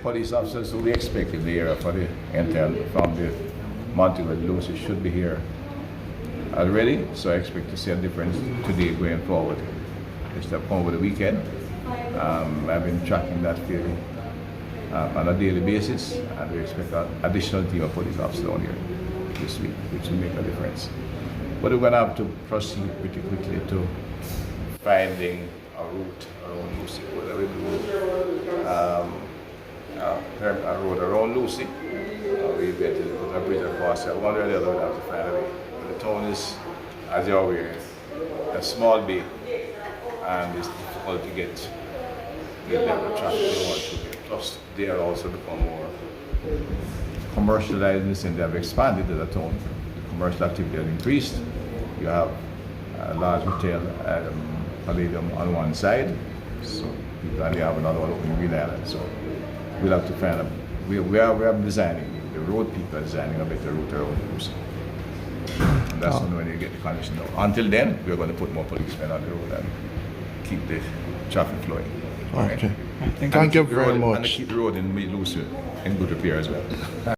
police officers who we expect in the area for the entire from the Montego and Lucea should be here already. So I expect to see a difference today going forward. Just have come over the weekend. I've been tracking that fairly on a daily basis, and we expect an additional team of police officers down here this week, which will make a difference. But we're going to have to proceed pretty quickly to finding a route around Lucea. Whether we do a road around Lucea, we get to put a bridge across it. One way or the other, we'll have to find a way. The town is, as you're aware, a small bay, and it's difficult to get the level of traffic they want to get. Plus, they are also become more commercialized in the sense they have expanded the town. The commercial activity has increased. You have a large hotel palladium on one side, so people and they have another one open in Green Island. So we'll have to find a we are designing, the road people are designing a better route around Lucea. And that's when you get the condition down. Until then, we're going to put more policemen on the road and keep the traffic flowing. Okay. Right? Thank you very And much. keep the road in Lucea in good repair as well.